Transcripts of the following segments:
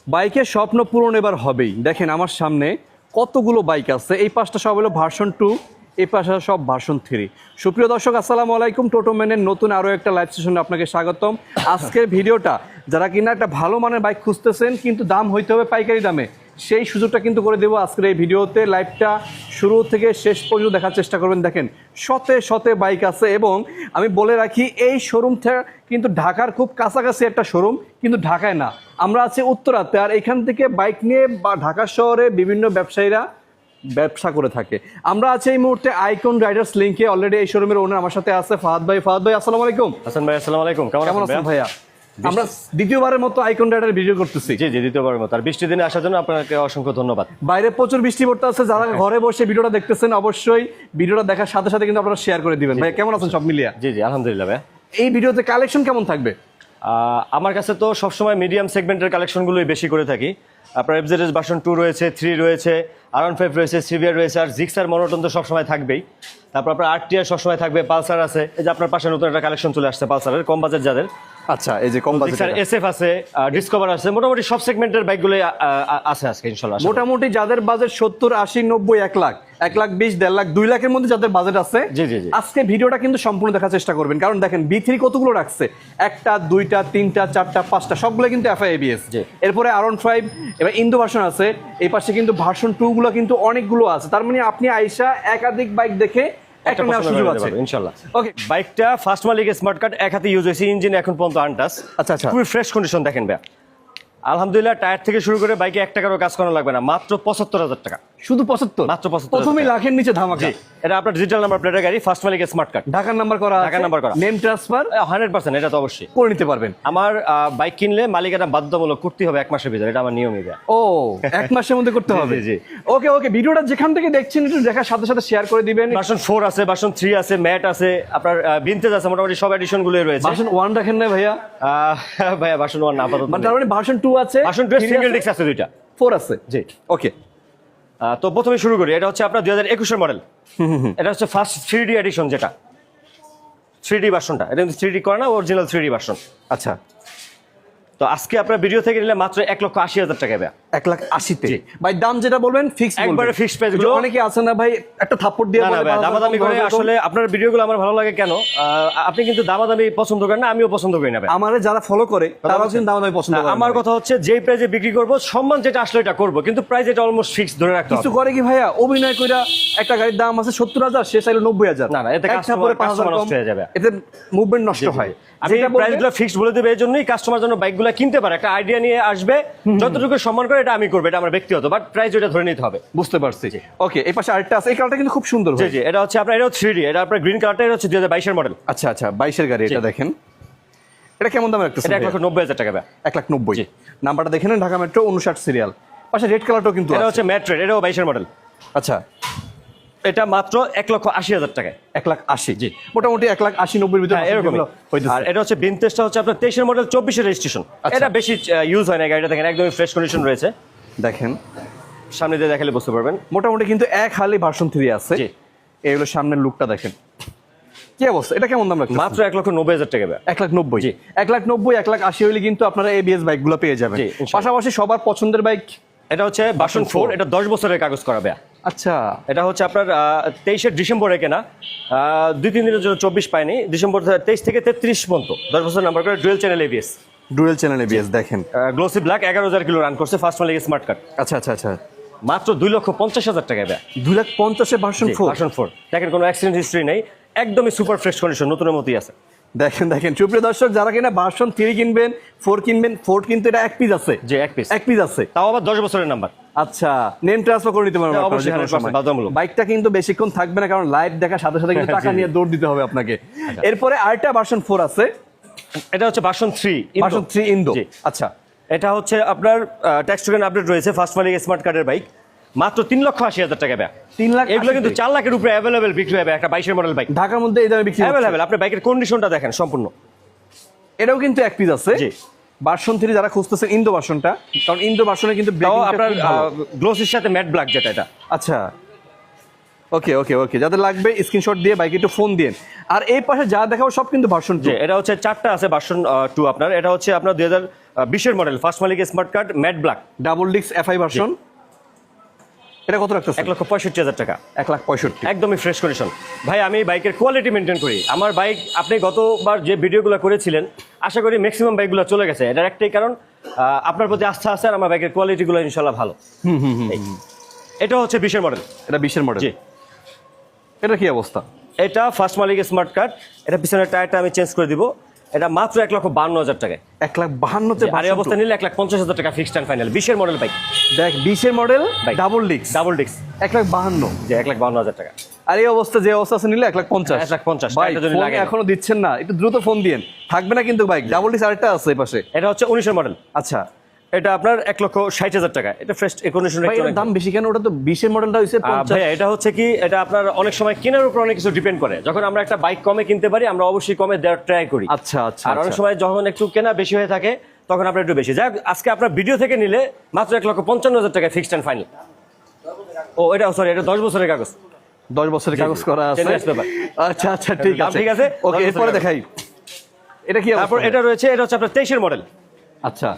বাইকের স্বপ্ন পূরণ এবার হবেই। দেখেন আমার সামনে কতগুলো বাইক আছে, এই পাশটা সব হলো ভার্সন 2, এই পাশে সব ভার্সন 3। সুপ্রিয় দর্শক আসসালামু আলাইকুম, টোটোম্যানের নতুন আরও একটা লাইভ সেশনে আপনাকে স্বাগতম। আজকের ভিডিওটা যারা কিনা একটা ভালো মানের বাইক খুঁজতেছেন কিন্তু দাম হইতে হবে পাইকারি দামে, সেই সুযোগটা কিন্তু করে দেবো আজকের এই ভিডিওতে। লাইভটা শুরু থেকে শেষ পর্যন্ত দেখার চেষ্টা করবেন। দেখেন শতে শতে বাইক আছে এবং আমি বলে রাখি এই শোরুমটা কিন্তু ঢাকার খুব কাছাকাছি একটা শোরুম, কিন্তু ঢাকায় না, আমরা আছি উত্তরাতে। আর এখান থেকে বাইক নিয়ে বা ঢাকা শহরে বিভিন্ন ব্যবসায়ীরা ব্যবসা করে থাকে। আমরা আছি এই মুহূর্তে আইকন রাইডার্স লিংকে। অলরেডি এই শোরুমের ওনার আমার সাথে আছে ফাহাদ ভাই। ফাহাদ ভাই আসসালামু আলাইকুম। হাসান ভাই আসসালামু আলাইকুম, কেমন আছেন ভাইয়া? আমরা দ্বিতীয়বারের মতো আইকন রাইডার ভিডিও করতেছি। জি দ্বিতীয়বারের মতো। আর বৃষ্টি দিনে আসার জন্য আপনাকে অসংখ্য ধন্যবাদ। বাইরে প্রচুর বৃষ্টি পড়তে আছে, যারা ঘরে বসে ভিডিওটা দেখতেছেন অবশ্যই ভিডিওটা দেখার সাথে সাথে কিন্তু আপনারা শেয়ার করে দিবেন। ভাই কেমন আছেন সব মিলিয়ে? জি আলহামদুলিল্লাহ ভাই। এই ভিডিওতে কালেকশন কেমন থাকবে? আমার কাছে তো সবসময় মিডিয়াম সেগমেন্টের কালেকশনগুলোই বেশি করে থাকি। আপনার এফজেডএস ভার্সন 2 রয়েছে, 3 রয়েছে, R15 রয়েছে, সিভিয়ার রয়েছে, আর জিক্সার মনোটন তো সবসময় থাকবেই। তারপর আপনার আরটিআর সবসময় থাকবে, পালসার আছে। এই যে আপনার পাশে নতুন একটা কালেকশন চলে আসছে পালসারের, কম বাজেট যাদের। আচ্ছা, এই যে কম বাজেট এসএফ আছে, ডিসকভার আছে, মোটামুটি সব সেগমেন্টের বাইকগুলোই আছে আজকে ইনশাআল্লাহ। মোটামুটি যাদের বাজেট 70, 80, 90, 1 লাখ, 1 লাখ 20, 1.5 লাখ, 2 লাখের মধ্যে যাদের বাজেট আছে, জি আজকে ভিডিওটা কিন্তু সম্পূর্ণ দেখার চেষ্টা করবেন। কারণ দেখেন B3 কতগুলো রাখছে, 1টা 2টা 3টা 4টা 5টা, সবগুলো কিন্তু FI ABS। এরপরে R15, এবার ইন্দো ভার্সন আছে, এই পাশে কিন্তু ভার্সন 2 গুলো কিন্তু অনেকগুলো আছে। তার মানে আপনি আইসা একাধিক বাইক দেখে একটা নেওয়ার সুযোগ আছে ইনশাআল্লাহ। ওকে, বাইকটা ফার্স্ট মালিক স্মার্ট কার্ড, এক হাতে ইউজ হয়েছে, ইঞ্জিন এখন পর্যন্ত আনটাচ। আচ্ছা, খুবই ফ্রেশ কন্ডিশন। দেখেন ভাই আলহামদুলিল্লাহ, টায়ার থেকে শুরু করে বাইকে 1 টাকারও কাজ করা লাগবে না, মাত্র 75,000 টাকা। শুধু 75? মাত্র 75,000। প্রথমেই লাখের নিচে ধামাকা। এটা আপনার ডিজিটাল নাম্বার প্লেটের গাড়ি, ফার্স্ট মালিক স্মার্ট কার্ড, ঢাকার নাম্বার করা, ঢাকার নাম্বার করা, নেম ট্রান্সফার 100%। এটা তো অবশ্যই করে নিতে পারবেন। আমার বাইক কিনলে মালিকানা বাধ্যতামূলক করতে হবে 1 মাসের ভিতরে, এটা আমার নিয়মই। ও 1 মাসের মধ্যে করতে হবে। জি। ওকে, ভিডিওটা যেখান থেকে দেখছেন একটু দেখার সাথে সাথে শেয়ার করে দিবেন। ভার্সন 4 আছে, ভার্সন 3 আছে, ম্যাট আছে, আপনার ভিনটেজ আছে, মোটামুটি সব এডিশন গুলোই রয়েছে। ভার্সন 1 রাখেন না ভাইয়া? ভাইয়া ভার্সন 1 না আপাতত। মানে তার মানে ভার্সন 2 আছে, ভার্সন 2 সিঙ্গেল ডিস্ক আছে, 2টা 4 আছে। জি ওকে, তো প্রথমে শুরু করি। এটা হচ্ছে আপনার 2021 এর মডেল। এটা হচ্ছে ফার্স্ট 3D এডিশন, যেটা 3D ভার্সনটা। এটা কিন্তু 3D করা না, অরিজিনাল 3D ভার্সন। আচ্ছা, তো আজকে আপনার ভিডিও থেকে নিলে মাত্র 1,80,000 টাকা ভাই। 1,80,000 তে ভাই দাম যেটা বলবেন ফিক্স বলবেন, একবারে ফিক্সড প্রাইস গুলো। অনেকে আছে না ভাই একটা থাপ্পড় দিয়ে বলে দামাদামি করে। আসলে আপনার ভিডিওগুলো আমার ভালো লাগে কেন, আপনি কিন্তু দামাদামি পছন্দ করেন না, আমিও পছন্দ করি না ভাই। আমারে যারা ফলো করে তারাও কিন্তু দামাদামি পছন্দ করে। আমার কথা হচ্ছে যেই প্রাইসে বিক্রি করব, সম্মান যেটা আসলে এটা করব, কিন্তু প্রাইস এটা অলমোস্ট ফিক্স ধরে রাখতে হবে। কিছু করে কি ভাইয়া অভিনয় কইরা একটা গাড়ির দাম আছে 70,000, সে চাইলো 90,000। না এতে কাস্টমার নষ্ট হয়ে যাবে, এতে মুভমেন্ট নষ্ট হয়। আমি প্রাইসগুলো ফিক্সড বলে দেব, এইজন্যই কাস্টমার জন্য বাইকগুলো কিনতে পারে, একটা আইডিয়া নিয়ে আসবে, যতটুকু সম্মান করে এটা আমি করব, এটা আমার ব্যক্তিগত, বাট প্রাইস ওটা ধরে নিতে হবে। বুঝতে পারছি। ওকে, এই পাশে আরেকটা আছে, এই কালারটা কিন্তু খুব সুন্দর। জি এটা হচ্ছে আপনার, এটা 3D, এটা আপনার গ্রিন কালারটা, এটা হচ্ছে 2022 এর মডেল। আচ্ছা 22 এর গাড়ি। এটা দেখেন, এটা কেমন দাম রাখতেছেন? এটা 1,90,000 টাকা ভাই। 1,90,000। নাম্বারটা দেখেন, ঢাকা মেট্রো 59 সিরিয়াল। পাশে রেড কালারটাও কিন্তু এটা হচ্ছে ম্যাট রেড, এটাও 22 এর মডেল। আচ্ছা, এটা মাত্র 1,80,000 টাকায়। 1,80,000। জি, মোটামুটি 1,80,90,000 ভিতরে এরকম। আর এটা হচ্ছে ভিনটেজটা হচ্ছে আপনার 23 এর মডেল, 24 এর রেজিস্ট্রেশন। এটা বেশি ইউজ হয় না গাড়িটা। দেখেন একদমই ফ্রেশ কন্ডিশন রয়েছে। দেখেন সামনে দিয়ে দেখালে বুঝতে পারবেন। মোটামুটি কিন্তু এক হালি ভার্সন 3 আছে। জি, এই হলো সামনের লুকটা দেখেন কি অবস্থা। এটা কেমন দাম রাখছেন? মাত্র 1,90,000 টাকা ভাই। 1,90,000। জি, 1,90,000 1,80,000 হইলে কিন্তু আপনারা ABS বাইকগুলো পেয়ে যাবেন। পাশাপাশি সবার পছন্দের বাইক, এটা হচ্ছে ভার্সন 4, এটা 10 বছরের কাগজ করা ভাই। আচ্ছা, এটা হচ্ছে আপনার 23 ডিসেম্বরে কেনা, 2-3 দিনের জন্য 24 পায়নি, ডিসেম্বর 23 থেকে 33 পর্যন্ত 10 বছর নাম্বার করে, dual channel ABS। Dual channel ABS দেখেন, গ্লোসি ব্ল্যাক, 11,000 কিলো রান করছে, ফার্স্ট মালিক স্মার্ট কার্ড। আচ্ছা, মাত্র 2,50,000 টাকা ভাই। 2,50,000 ভার্সন 4। ভার্সন 4 দেখেন, কোনো অ্যাক্সিডেন্ট হিস্ট্রি নেই, একদমই সুপার ফ্রেশ কন্ডিশন, নতুনের মতোই আছে। দেখেন সুপ্রিয় দর্শক, যারা কিনা ভার্সন 3 কিনবেন, 4 কিনবেন, 4 কিন্তু এটা এক পিস আছে। যে এক পিস আছে, তাও আবার 10 বছরের নাম্বার। আচ্ছা, নেম ট্রান্সফার করে নিতে পারবেন অবশ্যই, বাইকটা কিন্তু বেশিক্ষণ থাকবে না, কারণ লাইভ দেখার সাথে সাথে কিন্তু টাকা নিয়ে দৌড় দিতে হবে আপনাকে। এরপরে আরেকটা ভার্সন 4 আছে, এটা হচ্ছে ভার্সন 3 ইন্দো। আচ্ছা, এটা হচ্ছে আপনার ট্যাক্স টোকেন আপডেট রয়েছে, ফার্স্ট মালিক স্মার্ট কার্ডের বাইক, মাত্র 3,80,000 টাকা ভাই। 3 লাখ, এগুলো কিন্তু 4 লাখের উপরে অ্যাভেলেবেল বিক্রি হবে একটা 22 এর মডেল বাইক। ঢাকার মধ্যে এই দামে বিক্রি অ্যাভেলেবেল। আপনি বাইকের কন্ডিশনটা দেখেন সম্পূর্ণ। এটাও কিন্তু এক পিস আছে। জি, ভার্সন 3 যারা খুঁজতেছেন ইন্দো ভার্সনটা, কারণ ইন্দো ভার্সনে কিন্তু আপনার গ্লোসির সাথে ম্যাট ব্ল্যাক, যেটা এটা। আচ্ছা, ওকে ওকে ওকে, যাদের লাগবে স্ক্রিনশট দিয়ে বাইকে একটু ফোন দিন। আর এই পাশে যা দেখাবো সব কিন্তু ভার্সন যে এটা হচ্ছে 4টা আছে ভার্সন 2 আপনার। এটা হচ্ছে আপনার 2020 এর মডেল, ফার্স্ট মালিক smart card matte black double disc FI version. এটা কত রাখতেছে? 1,65,000 টাকা। 1,65,000 একদমই ফ্রেশ কন্ডিশন। ভাই আমি বাইকের কোয়ালিটি মেনটেন করি। আমার বাইক আপনি গতবার যে ভিডিওগুলো করেছিলেন আশা করি ম্যাক্সিমাম বাইকগুলো চলে গেছে। এটার একটাই কারণ আপনার প্রতি আস্থা আছে, আর আমার বাইকের কোয়ালিটিগুলো ইনশাআল্লাহ ভালো। এটা হচ্ছে 20 এর মডেল। এটা 20 এর মডেল। জি। এটা কি অবস্থা? এটা ফার্স্ট মালিক স্মার্ট কার্ড। এটা পিছনের টায়ারটা আমি চেঞ্জ করে দিব। এটা মাত্র 1,52,000 টাকায়। 1,52,000 আর এই অবস্থা নিলে 1,50,000 টাকা ফিক্সড এন্ড ফাইনাল। 20 এর মডেল বাইক। দেখ 20 এর model double disc. Double disc 1,52,000। যে 1,52,000 টাকা। আর এই অবস্থা যে অবস্থা আছে নিলে 1,50,000। 1,50,000 ভাই এটা যদি ফোন লাগে এখনো দিচ্ছেন না, একটু দ্রুত ফোন দিয়েন, থাকবে না কিন্তু বাইক। ডাবল ডিস্ক আরেকটা আছে এই পাশে। এটা হচ্ছে 19 এর মডেল। আচ্ছা এটা আপনার 1,60,000 টাকা। এটা ফ্রেশ কন্ডিশন। ভাই এর দাম বেশি কেন? ওটা তো 20 এর মডেলটা হইছে 50। ভাই এটা হচ্ছে কি, এটা আপনার অনেক সময় কেনার উপর অনেক কিছু ডিপেন্ড করে। যখন আমরা একটা বাইক কমে কিনতে পারি আমরা অবশ্যই কমে দেওয়ার ট্রাই করি। আচ্ছা আচ্ছা। আর অনেক সময় যখন একটু কেনা বেশি হয়ে থাকে তখন আপনার একটু বেশি। যাই হোক, আজকে আপনার ভিডিও থেকে নিলে মাত্র 1,55,000 টাকা ফিক্সড এন্ড ফাইনাল। ও এটা সরি, এটা 10 বছরের কাগজ। 10 বছরের কাগজ করা আছে। আচ্ছা আচ্ছা ঠিক আছে ঠিক আছে। ওকে, এরপরে দেখাই। এটা কি তারপর এটা রয়েছে, এটা হচ্ছে আপনার 23 এর মডেল। আচ্ছা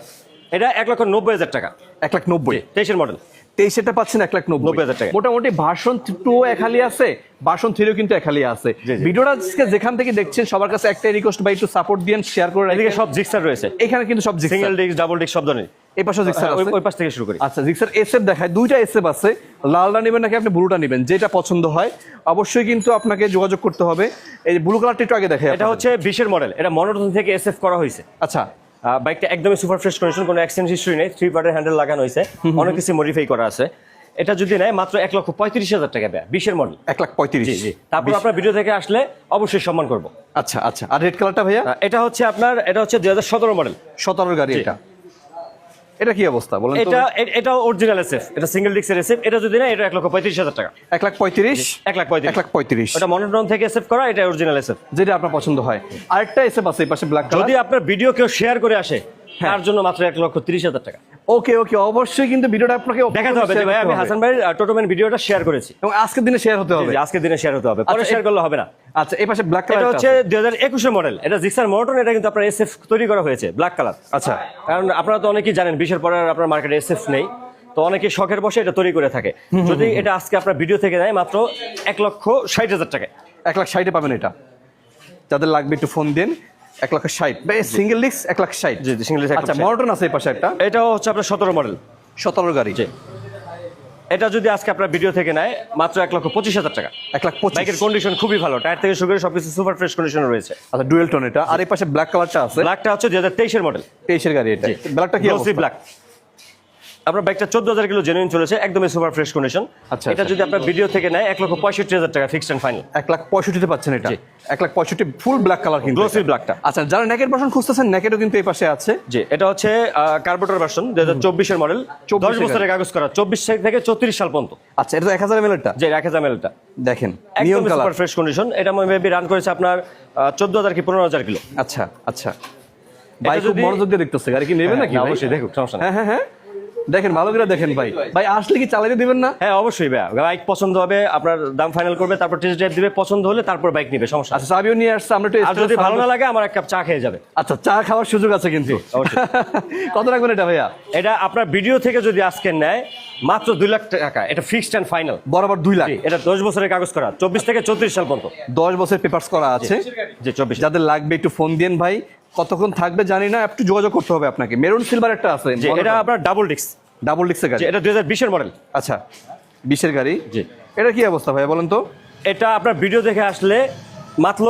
এটা 1,90,000 টাকা। 1,90,000। 23 এর মডেল। 23 এটা পাচ্ছেন 1,90,000 টাকা। মোটামুটি ভার্সন 2 এখালি আছে, ভার্সন 3 কিন্তু এখালি আছে। ভিডিওটা আজকে যেখান থেকে দেখছেন সবার কাছে একটাই রিকোয়েস্ট, ভাই একটু সাপোর্ট দিয়েন, শেয়ার করে এদিকে রাখেন। সব জিক্সার রয়েছে। এখানে কিন্তু সব Gixxer, single disc double disc সব ধরনের। এই পাশে জিক্সার আছে। ওই পাশ থেকে শুরু করি। আচ্ছা জিক্সার এসএফ দেখায়, দুইটা এসএফ আছে। লালটা নেবেন নাকি আপনি ব্লুটা নেবেন, যেটা পছন্দ হয় অবশ্যই কিন্তু আপনাকে যোগাযোগ করতে হবে। এই ব্লু কালারটা একটু আগে দেখাই। এটা হচ্ছে 20 এর মডেল। এটা মনোটন থেকে এসএফ করা হয়েছে। আচ্ছা বাইকটা একদমই সুপার ফ্রেশ কন্ডিশন, কোনো অ্যাক্সিডেন্ট হিস্ট্রি নেই। 3 পার্টের হ্যান্ডেল লাগানো হয়েছে, অনেক কিছু মডিফাই করা আছে। এটা যদি নেয় মাত্র 1,35,000 টাকা ব্যয়। 20 এর মডেল। 1,35,000। জি। তারপর আপনার ভিডিও থেকে আসলে অবশ্যই সম্মান করব। আচ্ছা আচ্ছা। আর রেড কালারটা ভাইয়া? এটা হচ্ছে আপনার, এটা হচ্ছে 2017 মডেল। 17 গাড়ি এটা। এটা কি অবস্থা বলেন তো? এটা অরিজিনাল এসএফ। এটা সিঙ্গেল ডিস্কের এসএফ। এটা যদি না, এটা 1,35,000 টাকা। 1,35,000। 1,35,000। এটা মনোটন থেকে এসএফ করা, এটা অরিজিনাল এসএফ। যেটা আপনার পছন্দ হয়। আরেকটা এসএফ আছে এই পাশে ব্ল্যাক কালার। যদি আপনার ভিডিও কেউ শেয়ার করে আসে তার জন্য মাত্র 1,30,000 টাকা। ওকে ওকে, অবশ্যই কিন্তু ভিডিওটা আপনাকে দেখাতে হবে যে ভাই আমি হাসান ভাই টোটোম্যান ভিডিওটা শেয়ার করেছি, এবং আজকের দিনে শেয়ার হতে হবে। আজকের দিনে শেয়ার হতে হবে, পরে শেয়ার করলে হবে না। আচ্ছা এই পাশে ব্ল্যাক এটা কালার হচ্ছে 2021 এর মডেল। এটা জিক্সার মনোটন। এটা কিন্তু আপনার এসএফ তৈরি করা হয়েছে ব্ল্যাক কালার। আচ্ছা, কারণ আপনারা তো অনেকেই জানেন 20 এর পরে আর আপনার মার্কেটে এসএফ নেই, তো অনেকে শখের বসে এটা তৈরি করে থাকে। যদি এটা আজকে আপনার ভিডিও থেকে নেয় মাত্র 1,60,000 টাকায়। 1,60,000 পাবেন এটা। যাদের লাগবে একটু ফোন দিন। 1,60,000 ভাই সিঙ্গেল ডিস্ক 1,60,000। জি সিঙ্গেল ডিস্ক। আচ্ছা মনোটন আছে এই পাশে একটা। এটাও হচ্ছে আপনার 17 মডেল। 17 গাড়ি। জি। এটা যদি আজকে আপনার ভিডিও থেকে নেয় মাত্র 1,25,000 টাকা। 1,25,000। বাইকের কন্ডিশন খুবই ভালো, টায়ার থেকে শুরু করে সবকিছু সুপার ফ্রেশ কন্ডিশনে রয়েছে। আচ্ছা ডুয়েল টোন এটা। আর এই পাশে ব্ল্যাক কালারটা আছে। ব্ল্যাকটা হচ্ছে 2023 এর মডেল। 23 এর গাড়ি এটা। ব্ল্যাকটা কি অবস্থা? ব্ল্যাক। আপনার বাইকটা 14,000 কিলো জেনুইন চলেছে, একদমই সুপার ফ্রেশ কন্ডিশন। আচ্ছা এটা যদি আপনার ভিডিও থেকে নেয় 1,65,000 টাকা ফিক্সড এন্ড ফাইনাল। 1,65,000 পাচ্ছেন এটা। 1,65,000 ফুল ব্ল্যাক কালার কিন্তু। গ্লোসি ব্ল্যাকটা। আচ্ছা যারা নেকেট ভার্সন খুঁজতেছেন, নেকেটও কিন্তু এই পাশে আছে। জি। এটা হচ্ছে কার্বোরেটর ভার্সন 2024 এর মডেল। 10 বছরের কাগজ করা, 24 থেকে 34 সাল পর্যন্ত। আচ্ছা এটা তো 1000 ml এরটা। যে 1000 ml টা দেখেন নিয়ন একদম কালার। Super fresh condition. এটা মেবি রান করেছে আপনার 14,000 কি 15,000 কিলো। আচ্ছা আচ্ছা। ভাই খুব মনোযোগ দিয়ে দেখতেছে, গাড়ি কি নেবেন নাকি? অবশ্যই দেখুন, সমস্যা নেই। হ্যাঁ হ্যাঁ দেখেন ভালো করে দেখেন ভাই। ভাই আসলে কি চালাতে দিবেন না? হ্যাঁ অবশ্যই ভাই, বাইক পছন্দ হবে, আপনার দাম ফাইনাল করবে, তারপর টেস্ট ড্রাইভ দিবে, পছন্দ হলে তারপর বাইক নিবে, সমস্যা। আচ্ছা চাবিও নিয়ে আসছে, আমরা একটু আর যদি ভালো না লাগে আমার এক কাপ চা খেয়ে যাবে। আচ্ছা চা খাওয়ার সুযোগ আছে কিন্তু। কত রাখবেন এটা ভাইয়া? এটা আপনার ভিডিও থেকে যদি আজকে নেয় মাত্র 2 লাখ টাকা। এটা ফিক্সড এন্ড ফাইনাল বরাবর 2 লাখ। এটা 10 বছরের কাগজ করা, 24 থেকে 34 সাল পর্যন্ত। 10 বছর পেপারস করা আছে। জি 24। যাদের লাগবে একটু ফোন দিন ভাই, কতক্ষণ থাকবে জানি না, একটু যোগাযোগ করতে হবে আপনাকে। মেরুন সিলভার একটা আছে। এটা আপনার ডাবল ডিস্ক। ডাবল ডিস্কের গাড়ি। এটা 2020 এর মডেল। আচ্ছা 20 এর গাড়ি। জি। এটা কি অবস্থা ভাই বলেন তো? এটা আপনার ভিডিও দেখে আসলে মাত্র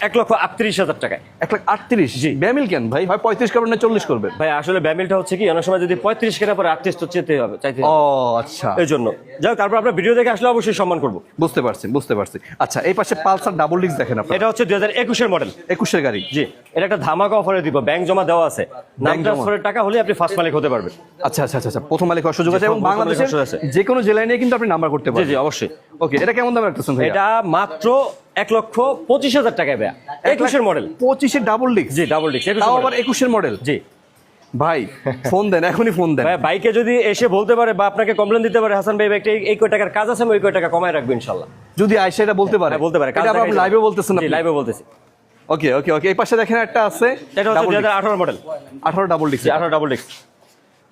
1,38,000 টাকায়। 1,38,000। জি। ব্যামিল কেন ভাই? হয় 35 করবেন না 40 করবেন? ভাই আসলে ব্যামিলটা হচ্ছে কি অনেক সময় যদি 35 কেনার পরে 38 তো চাইতে হবে। ও আচ্ছা এই জন্য যাই হোক, তারপর আপনার ভিডিও দেখে আসলে অবশ্যই সম্মান করবো। বুঝতে পারছি। আচ্ছা এই পাশে পালসার ডাবল ডিস্ক দেখেন আপনারা। এটা হচ্ছে 2021 এর মডেল। 21 এর গাড়ি। জি। এটা একটা ধামাকা অফারে দিব, ব্যাংক জমা দেওয়া আছে, নাম ট্রান্সফারের টাকা হলে আপনি ফার্স্ট মালিক হতে পারবেন। আচ্ছা আচ্ছা আচ্ছা, প্রথম মালিক হওয়ার সুযোগ আছে এবং প্রথম মালিক বাংলাদেশের হওয়ার সুযোগ আছে। যে কোনো জেলায় নিয়ে কিন্তু আপনি নাম্বার করতে জি পারবেন। জি অবশ্যই। ওকে এটা কেমন দাম রাখতেছেন ভাই? এটা মাত্র 1,25,000 টাকায় ব্যয়। 21 এর মডেল। 25 এর ডাবল ডিস্ক। জি ডাবল ডিস্ক। তাও আবার 21 এর মডেল। জি। ভাই ফোন দেন, এখনই ফোন দেন। ভাই বাইকে যদি এসে বলতে পারে বা আপনাকে কমপ্লেন দিতে পারে হাসান ভাই একটা এই কয় টাকার কাজ আছে, আমি ওই কয় টাকা কমায় রাখবো ইনশাল্লাহ। যদি আয়সা এটা বলতে পারে, বলতে পারে, এটা আবার লাইভে বলতেছেন না? লাইভে বলতেছি। ওকে ওকে ওকে, এই পাশে দেখেন একটা আছে, এটা হচ্ছে 2018 মডেল, 18 ডাবল ডিক্স। 18 ডাবল ডিস্ক।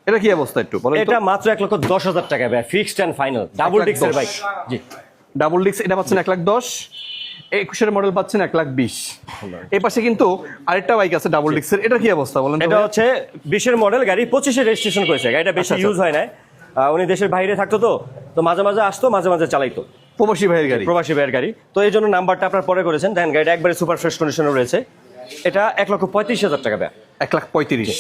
এটা কি অবস্থা একটু বলেন তো? এটা মাত্র 1,10,000 টাকা ভাই, ফিক্সড এন্ড ফাইনাল ডাবল ডিস্কের বাইক। জি, ডাবল ডিক্স এটা পাচ্ছেন 1,10,000, 21 মডেল পাচ্ছেন 1,20,000। এই পাশে কিন্তু আরেকটা বাইক আছে ডাবল ডিক্সের, এটা কি অবস্থা বলেন তো? এটা হচ্ছে 20 মডেল গাড়ি, 25 রেজিস্ট্রেশন করেছে। গাড়িটা বেশি ইউজ হয় না, উনি দেশের বাইরে থাকতো তো মাঝে মাঝে আসতো, মাঝে মাঝে চালাইতো। প্রবাসী ভাইয়ের গাড়ি, প্রবাসী ভাইয়ের গাড়ি, তো এই জন্য নাম্বারটা আপনার পরে করেছেন। দেখেন গাড়িটা একবারে সুপার ফ্রেশ কন্ডিশনে রয়েছে। এটা 1,35,000 টাকা ব্যয়। 1,35,000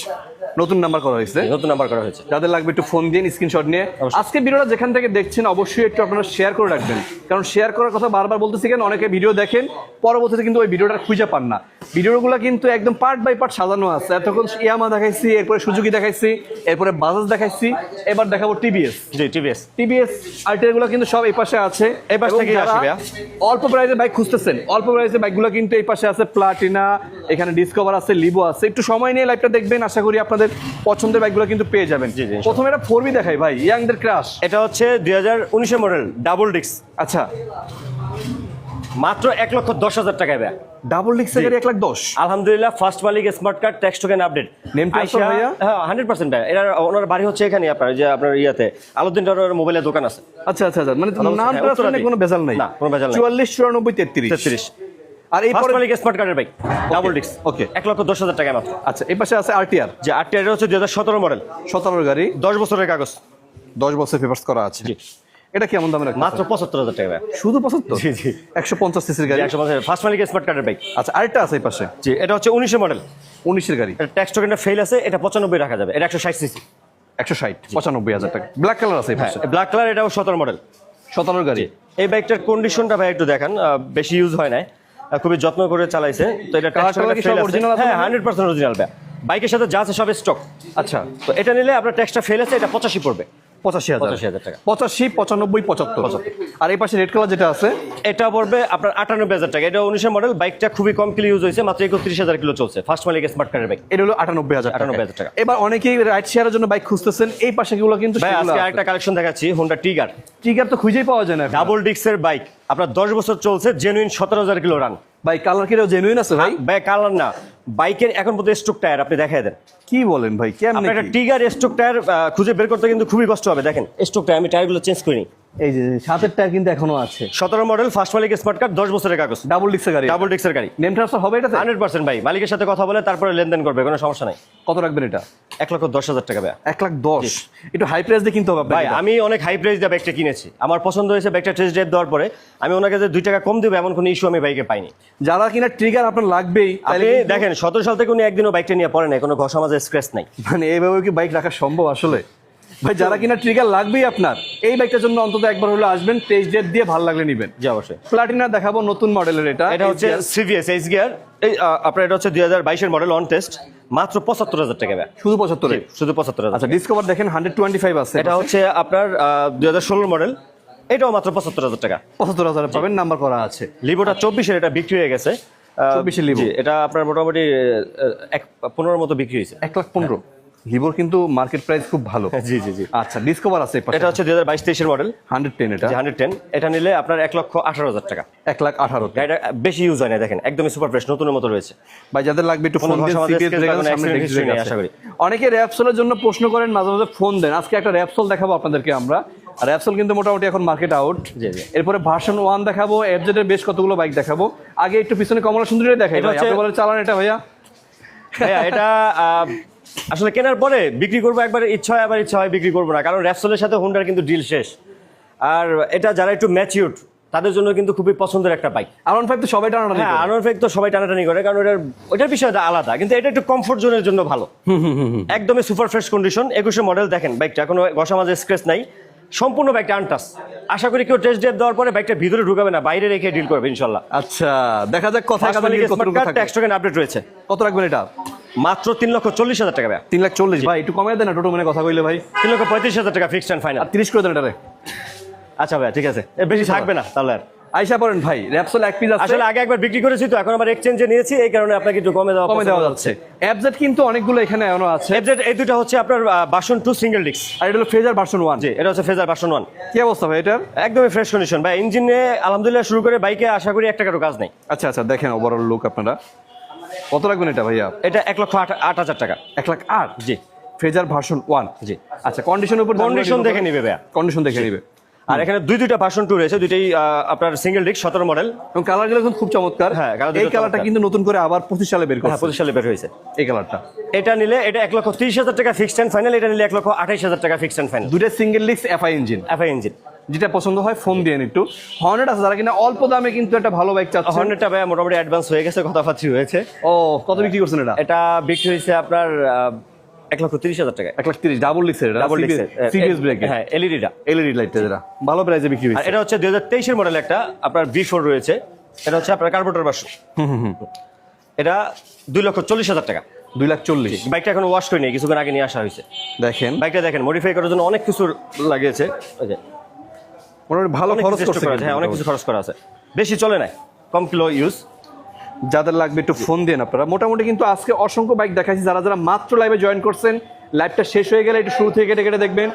নতুন নাম্বার করা হয়েছে, নতুন নাম্বার করা হয়েছে। যাদের লাগবে একটু ফোন দিন, স্ক্রিনশট নিয়ে। আজকে ভিডিওটা যেখান থেকে দেখছেন অবশ্যই একটু আপনারা শেয়ার করে রাখবেন, কারণ শেয়ার করার কথা বারবার বলতেছি কেন, অনেকে ভিডিও দেখেন পরবর্তীতে কিন্তু ওই ভিডিওটা খুঁজে পান না। ভিডিওগুলো কিন্তু একদম পার্ট বাই পার্ট সাজানো আছে। এতক্ষণ ইয়ামা দেখাইছি, এরপরে সুজুকি দেখাইছি, এরপরে বাজাজ দেখাইছি, এবার দেখাবো টিভিএস। জি, টিভিএস আর্টিয়ার গুলো কিন্তু সব এই পাশে আছে। এই পাশ থেকে আসবে। অল্প প্রাইসে বাইক খুঁজতেছেন, অল্প প্রাইসে বাইকগুলো কিন্তু এই পাশে আছে, প্লাটিনা, এখানে ডিসকভার আছে, লিভো আছে। একটু সময় নিয়ে লাইভটা দেখবেন, আশা করি আপনাদের পছন্দের বাইকগুলো কিন্তু পেয়ে যাবেন। জি, জি। প্রথমে এটা 4B দেখাই ভাই, ইয়াংদের ক্রাশ। এটা হচ্ছে 2019 মডেল ডাবল ডিস্ক। আচ্ছা, মাত্র 1,10,000 টাকায় ব্যয়। ডাবল ডিক্স এর 1,10,000। আলহামদুলিল্লাহ, ফার্স্ট মালিক, smart card, tax token update. Name transfer ভাইয়া? হ্যাঁ, 100% ভাই। এর ওনার বাড়ি হচ্ছে এখানে, আপনার যে আপনার ইয়াতে আলাউদ্দিন টাওয়ারের মোবাইলের দোকান আছে। আচ্ছা আচ্ছা আচ্ছা, মানে নাম হ্যাঁ, ট্রান্সফারে কোনো ভেজাল নাই? না, কোনো ভেজাল নাই। 44 94 33। 33। আর এই ফার্স্ট পরে মালিক স্মার্ট কার্ডের বাইক, ডাবল ডিস্ক। ওকে, 1,10,000 টাকায় মাত্র। আচ্ছা এই পাশে আছে আরটিআর, যে আরটিআর হচ্ছে 2017 মডেল, 17 গাড়ি, 10 বছরের কাগজ, 10 বছর পেপারস করা আছে। জি। এটা কেমন দামে রাখছেন? মাত্র 75,000 টাকা। শুধু 75? জি জি, 150 সিসির গাড়ি, 150 ফার্স্ট মালিক স্মার্ট কার্ডের বাইক। আচ্ছা আরেকটা আছে এই পাশে, জি, এটা হচ্ছে 19 মডেল, 19 এর গাড়ি, এটা ট্যাক্স টোকেনটা ফেল আছে, এটা 95 রাখা যাবে। এটা 160 সিসি, 160, 95,000 টাকা। ব্ল্যাক কালার আছে এই পাশে, ব্ল্যাক কালার, এটাও 17 মডেল, 17 গাড়ি। এই বাইকটার কন্ডিশনটা ভাই একটু দেখান, বেশি ইউজ হয় না, খুবই যত্ন করে চালাইছে। তো এটা ট্যাক্স টোকেনটা ফেল আছে। হ্যাঁ, 100% অরিজিনাল ভাই, বাইকের সাথে যা আছে সব স্টক। আচ্ছা, তো এটা নিলে আপনার ট্যাক্সটা ফেল আছে, এটা 85 পড়বে। 85,000 টাকা। 85, 95, 75। আর এই পাশে রেড কালার যেটা আছে, এটা পড়বে আপনার 98,000 টাকা। এটা 19 মডেল, বাইকটা খুবই কম কিলো ইউজ হয়েছে, মাত্র 31,000 কিলো চলছে। ফার্স্ট মালিক স্মার্ট কার্ডের বাইক, এটা হলো 98,000 টাকা। এবার অনেকেই রাইড শেয়ারের জন্য বাইক খুঁজতেছেন, এই পাশে গুলো কিন্তু ভাই আজকে আরেকটা কালেকশন দেখাচ্ছি, হোন্ডা টিগার। টিগার তো খুঁজেই পাওয়া যায় না। ডাবল ডিস্কের বাইক, আপনার 10 বছর চলছে, জেনুইন 17,000 কিলো রান। ভাই কালার কিও জেনুইন আছে ভাই? ভাই কালার না, বাইকের এখন পর্যন্ত স্টক টায়ার আপনি দেখায় দেন। কি বলেন ভাই, কেমন? আপনার একটা টিগার স্টক টায়ার খুঁজে বের করতে কিন্তু খুবই কষ্ট হবে। দেখেন স্টক টায়ার, আমি টায়ারগুলো চেঞ্জ করিনি। এই যে সাতের টায়ার কিন্তু এখনো আছে। 17 মডেল, ফার্স্ট মালিক স্মার্ট কার্ড, 10 বছরের কাগজ, ডাবল ডিক্সের গাড়ি, ডাবল ডিস্কের গাড়ি। নেম ট্রান্সফার হবে এটাতে? 100% ভাই, মালিকের সাথে কথা বলে তারপরে লেনদেন করবে, কোনো সমস্যা নাই। কত রাখবেন এটা? 1,10,000 টাকা ভাই। 1,10,000 একটু হাই প্রাইস দিয়ে কিনতে হবে ভাই আপনাকে। আমি অনেক হাই প্রাইস দিয়ে বাইকটা কিনেছি, আমার পছন্দ হয়েছে, বাইকটা টেস্ট ড্রাইভ দেওয়ার পরে আমি ওনাকে যে 2 টাকা কম দেবো এমন কোনো ইস্যু আমি বাইকে পাইনি। যারা কিনা ট্রিগার আপনার লাগবেই, আপনি দেখেন 17 সাল থেকে উনি একদিনও বাইকটা নিয়ে পড়ে নাই, কোনো ঘষা মাজা স্ক্র্যাচ নাই। মানে এইভাবে কি বাইক রাখা সম্ভব আসলে? ভাই যারা কিনা ট্রিগার লাগবেই আপনার, এই বাইকটার জন্য অন্তত একবার হলে আসবেন, টেস্ট ড্রাইভ দিয়ে ভালো লাগলে নেবেন। জি অবশ্যই। প্লাটিনা দেখাবো নতুন মডেলের, এটা হচ্ছে সিভিএস এইচ গিয়ার, এই আপনার এটা হচ্ছে 2022 এর মডেল, অন টেস্ট, মাত্র 75,000 টাকা ভাই। শুধু 75? শুধু 75,000। আচ্ছা ডিসকভার দেখেন 125 আছে, এটা হচ্ছে আপনার 2016 মডেল, এটাও মাত্র 75,000 টাকা। 75,000 পাবেন, নাম্বার করা আছে। লিভোটা 24 এর, এটা বিক্রি হয়ে গেছে। 24 এর লিভো, জি, এটা আপনার মোটামুটি 15 মতো বিক্রি হয়েছে। 1,15,000 লিভোর কিন্তু মার্কেট প্রাইস খুব ভালো। জি জি জি। আচ্ছা ডিসকভার আছে এই পাশে, এটা হচ্ছে 2022-23 এর মডেল, 110 এটা, 110। এটা নিলে আপনার 1,18,000 টাকা। 1,18,000। গাড়িটা বেশি ইউজ হয় না, দেখেন একদমই সুপার ফ্রেশ, নতুনের মতো রয়েছে। ভাই যাদের লাগবে একটু ফোন দেন, সিপিএস ব্রেকার সামনে দেখতে নেই আশা করি। অনেকে র্যাপসোলের জন্য প্রশ্ন করেন, মাঝে মাঝে ফোন দেন। আজকে একটা র্যাপসোল দেখাবো আপনাদেরকে আমরা, আর র্যাপসোল কিন্তু মোটামুটি এখন মার্কেট আউট। জি জি। এরপরে ভার্সন 1 দেখাবো, এফজেড এর বেশ কতগুলো বাইক দেখাবো। আগে একটু পিছনে কমলা সুন্দরী দেখাই ভাই, আপনি বলেন চালান এটা ভাইয়া। ভাইয়া এটা আসলে কেনার পরে বিক্রি করবো, একবার ইচ্ছা হয় আবার ইচ্ছা হয় বিক্রি করবো না, কারণ র্যাপসোলের সাথে হোন্ডার কিন্তু ডিল শেষ। আর এটা যারা একটু ম্যাচিউরড তাদের জন্য কিন্তু খুবই পছন্দের একটা বাইক। R15 তো সবাই টানাটানি করে। হ্যাঁ, R15 তো সবাই টানাটানি করে, কারণ ওটার বিষয়টা আলাদা, কিন্তু এটা একটু কমফোর্ট জোনের জন্য ভালো। একদমই সুপার ফ্রেশ কন্ডিশন, 21 মডেল। দেখেন বাইকটা কোনো ঘষা মাজা স্ক্র্যাচ নাই, সম্পূর্ণ বাইকটা আনটাচ। আশা করি কেউ টেস্ট ড্রাইভ দেওয়ার পরে বাইকটা ভিতরে ঢুকাবে না, বাইরে রেখে ডিল করবে ইনশাআল্লাহ। আচ্ছা দেখা যাক কথা ফার্স্ট মালিক smart card, tax token update রয়েছে। কত রাখবেন এটা? মাত্র 3,40,000 টাকা ভাই। 3,40,000 ভাই, একটু কমায় দেন না, টোটো মানে কথা কইলে ভাই। 3,35,000 টাকা ফিক্সড এন্ড ফাইনাল। 30 করে দেন এটারে। আচ্ছা ভাই ঠিক আছে, বেশি থাকবে না তাহলে আর। আইসা পড়েন ভাই, র্যাপসোল এক পিস আছে, আসলে আগে একবার বিক্রি করেছি তো এখন আবার এক্সচেঞ্জে নিয়েছি, এই কারণে আপনাকে একটু কমে দেওয়া যাচ্ছে। এফজেড কিন্তু অনেকগুলো এখানে এখনো আছে, এফজেড এই দুটো হচ্ছে আপনার ভার্সন 2 সিঙ্গেল ডিস্ক। আর এটা হলো ফ্রেজার ভার্সন 1। জি, এটা হচ্ছে ফেজার ভার্সন 1। কি অবস্থা ভাই এটার? একদমই ফ্রেশ কন্ডিশন ভাই, ইঞ্জিনে আলহামদুলিল্লাহ শুরু করে বাইকে আশা করি 1 টাকারও কাজ নেই। আচ্ছা আচ্ছা, দেখেন ওভারঅল লুক আপনারা। কত রাখবেন এটা ভাইয়া? এটা 1,08,000 টাকা। 1,08,000? জি ফ্রেজার ভার্সন 1। জি। আচ্ছা, কন্ডিশনের উপর কন্ডিশন দেখে নিবে ভাইয়া, কন্ডিশন দেখে নিবে। আর এখানে দুইটা ভার্সন 2 রয়েছে, দুইটাই আপনার সিঙ্গেল ডিস্ক 17 মডেল। এবং কালারগুলো কিন্তু খুব চমৎকার। হ্যাঁ, colour এই দুটো কালারটা চমৎকার। কিন্তু নতুন করে আবার 25 সালে বের হ্যাঁ, করছে 25 সালে বের হয়েছে এই কালারটা। এটা নিলে এটা 1,30,000 টাকা ফিক্সড এন্ড ফাইনাল, এটা নিলে 1,28,000 টাকা ফিক্সড এন্ড ফাইনাল। দুইটা single disc FI engine, FI engine. যেটা পছন্দ হয় ফোন দিয়ে একটু। হর্নেট আছে যারা কিনা অল্প দামে কিন্তু একটা ভালো বাইক চাচ্ছে। হর্নেটটা ভাই মোটামুটি অ্যাডভান্স হয়ে গেছে, কথাবার্তা হয়েছে। ও, কত বিক্রি করছেন এটা? এটা বিক্রি হয়েছে আপনার 1,30,000 টাকা। 1,30,000 ডাবল ডিস্কের, ডাবল ডিস্ক, সিবিএস ব্রেকের, হ্যাঁ এলইডিটা, এলইডি লাইটটা, যেটা ভালো প্রাইসে বিক্রি আর হয়েছে। এটা হচ্ছে 2023 এর মডেল একটা আপনার V4 রয়েছে, এটা হচ্ছে আপনার কার্বোরেটর ভার্সন। এটা 2,40,000 টাকা। 2,40,000। বাইকটা এখন ওয়াশ করে নিয়ে কিছুক্ষণ আগে নিয়ে আসা হয়েছে। দেখেন বাইকটা দেখেন মডিফাই করার জন্য অনেক কিছু লাগিয়েছে, ওই যে মোটামুটি ভালো অনেক খরচ কিছু করছে করা আছে, হ্যাঁ অনেক কিছু খরচ করা আছে, বেশি চলে না, কম কিলো ইউজ। যাদের লাগবে একটু ফোন দেন আপনারা। মোটামুটি কিন্তু আজকে অসংখ্য বাইক দেখাচ্ছি, যারা যারা মাত্র লাইভে জয়েন করছেন, লাইভটা শেষ হয়ে গেলে একটু শুরু থেকে কেটে কেটে দেখবেন।